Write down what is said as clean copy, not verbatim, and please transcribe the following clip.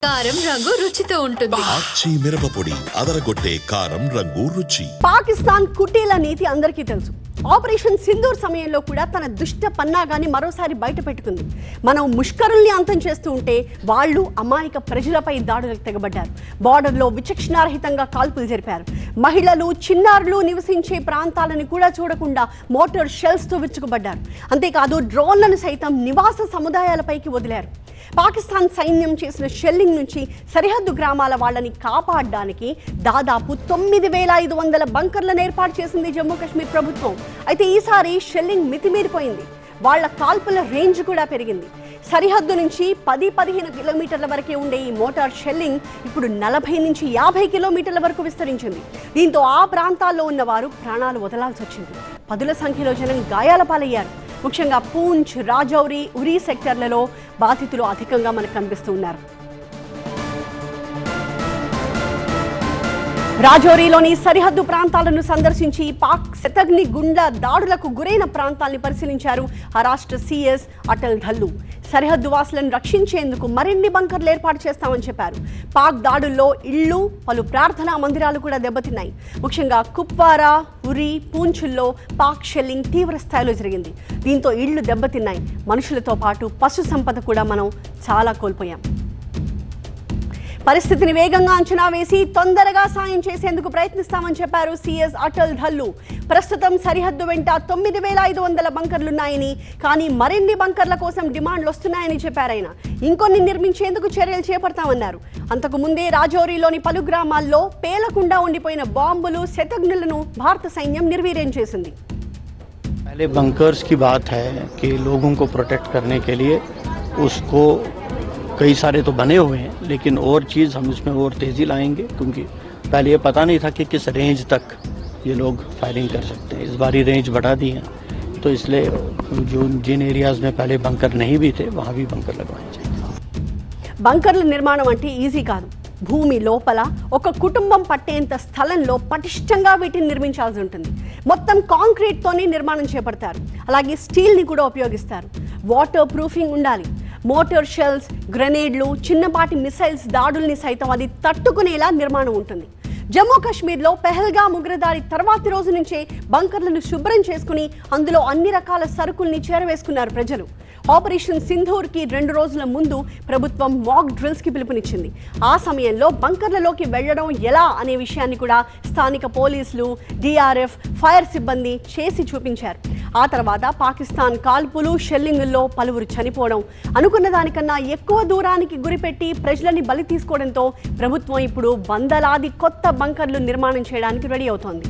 కారం రంగు రుచితో ఉంటుంది. ఆచి మిరపపొడి అదరగొట్టే కారం రంగు రుచి. పాకిస్తాన్ కుటీల నీతి అందరికీ తెలుసు. ఆపరేషన్ సింధూర్ సమయంలో కూడా తన దుష్ట పన్నాగాన్ని మరోసారి బయట పెట్టుకుంది. మనం ముష్కరుల్ని అంతం చేస్తూ ఉంటే వాళ్ళు అమాయక ప్రజలపై దాడులకు తెగబడ్డారు. బార్డర్లో విచక్షణారహితంగా కాల్పులు జరిపారు. మహిళలు, చిన్నారులు నివసించే ప్రాంతాలను కూడా చూడకుండా మోటార్ షెల్స్తో విరుచుకుపడ్డారు. అంతేకాదు డ్రోన్లను సైతం నివాస సముదాయాలపైకి వదిలారు. పాకిస్తాన్ సైన్యం చేసిన షెల్లింగ్ నుంచి సరిహద్దు గ్రామాల వాళ్ళని కాపాడడానికి దాదాపు 9,500 బంకర్లను ఏర్పాటు చేసింది జమ్మూ కాశ్మీర్ ప్రభుత్వం. అయితే ఈసారి షెల్లింగ్ మితిమీరిపోయింది. వాళ్ల కాల్పుల రేంజ్ కూడా పెరిగింది. సరిహద్దు నుంచి 10-15 కిలోమీటర్ల వరకే ఉండే ఈ మోటార్ షెల్లింగ్ ఇప్పుడు 40 నుంచి 50 కిలోమీటర్ల వరకు విస్తరించింది. దీంతో ఆ ప్రాంతాల్లో ఉన్నవారు ప్రాణాలు వదలాల్సి వచ్చింది. పదుల సంఖ్యలో జనం గాయాల పాలయ్యారు. ముఖ్యంగా పూంచ్, రాజౌరి, ఉరీ సెక్టర్లలో బాధితులు అధికంగా మనకు కనిపిస్తూ ఉన్నారు. రాజౌరిలోని సరిహద్దు ప్రాంతాలను సందర్శించి పాక్ శతగ్ని గుండ్ల దాడులకు గురైన ప్రాంతాలను పరిశీలించారు ఆ రాష్ట్ర సీఎస్ అటల్ ఢల్లు. సరిహద్దు వాసులను రక్షించేందుకు మరిన్ని బంకర్లు ఏర్పాటు చేస్తామని చెప్పారు. పాక్ దాడుల్లో ఇళ్లు, పలు ప్రార్థనా మందిరాలు కూడా దెబ్బతిన్నాయి. ముఖ్యంగా కుప్వారా, ఉరీ, పూంచుల్లో పాక్ షెల్లింగ్ తీవ్ర స్థాయిలో జరిగింది. దీంతో ఇళ్లు దెబ్బతిన్నాయి. మనుషులతో పాటు పశు సంపద కూడా మనం చాలా కోల్పోయాం. పరిస్థితిని వేగంగా అంచనా వేసి తొందరగా సాయం చేసేందుకు ప్రయత్నిస్తామని చెప్పారు సీఎస్ అటల్ ఢల్లు. ప్రస్తుతం సరిహద్దు వెంట 9,500 బంకర్లున్నాయని, కానీ మరిన్ని బంకర్ల కోసం డిమాండ్లు వస్తున్నాయని చెప్పారు ఆయన. ఇంకొన్ని నిర్మించేందుకు చర్యలు చేపడతామన్నారు. అంతకు ముందే రాజౌరిలోని పలు గ్రామాల్లో పేలకుండా ఉండిపోయిన బాంబులు, శతఘ్నులను భారత సైన్యం నిర్వీర్యం చేసింది. पहले बंकर्स की बात है कि लोगों को प्रोटेक्ट करने के लिए उसको कई सारे तो बने हुए हैं, लेकिन और चीज़ हम इसमें और तेज़ी लाएंगे, क्योंकि पहले ये पता नहीं था कि किस रेंज तक ये लोग फायरिंग कर सकते हैं. इस बार ही रेंज बढ़ा दी है, तो इसलिए जो जिन एरियाज़ में पहले बंकर नहीं भी थे वहाँ भी बंकर लगवाए चाहिए. బంకర్ల నిర్మాణం అంటే ఈజీ కాదు. భూమి లోపల ఒక కుటుంబం పట్టేంత స్థలంలో పటిష్టంగా వీటిని నిర్మించాల్సి ఉంటుంది. మొత్తం కాంక్రీట్తోనే నిర్మాణం చేపడతారు. అలాగే స్టీల్ని కూడా ఉపయోగిస్తారు. వాటర్ ప్రూఫింగ్ ఉండాలి. మోటార్ షెల్స్, గ్రెనేడ్లు, చిన్నపాటి మిసైల్స్ దాడుల్ని సైతం అది తట్టుకునేలా నిర్మాణం ఉంటుంది. జమ్మూ కాశ్మీర్లో పెహల్గాం ఉగ్రదాడి తర్వాతి రోజు నుంచే బంకర్లను శుభ్రం చేసుకుని అందులో అన్ని రకాల సరుకుల్ని చేరవేసుకున్నారు ప్రజలు. ఆపరేషన్ సింధూర్కి 2 రోజుల ముందు ప్రభుత్వం మాక్ డ్రిల్స్కి పిలుపునిచ్చింది. ఆ సమయంలో బంకర్లలోకి వెళ్లడం ఎలా అనే విషయాన్ని కూడా స్థానిక పోలీసులు, డిఆర్ఎఫ్, ఫైర్ సిబ్బంది చేసి చూపించారు. ఆ తర్వాత పాకిస్తాన్ కాల్పులు, షెల్లింగుల్లో పలువురు చనిపోవడం, అనుకున్న దానికన్నా ఎక్కువ దూరానికి గురిపెట్టి ప్రజలని బలి తీసుకోవడంతో ప్రభుత్వం ఇప్పుడు వందలాది కొత్త బంకర్లు నిర్మాణం చేయడానికి రెడీ అవుతోంది.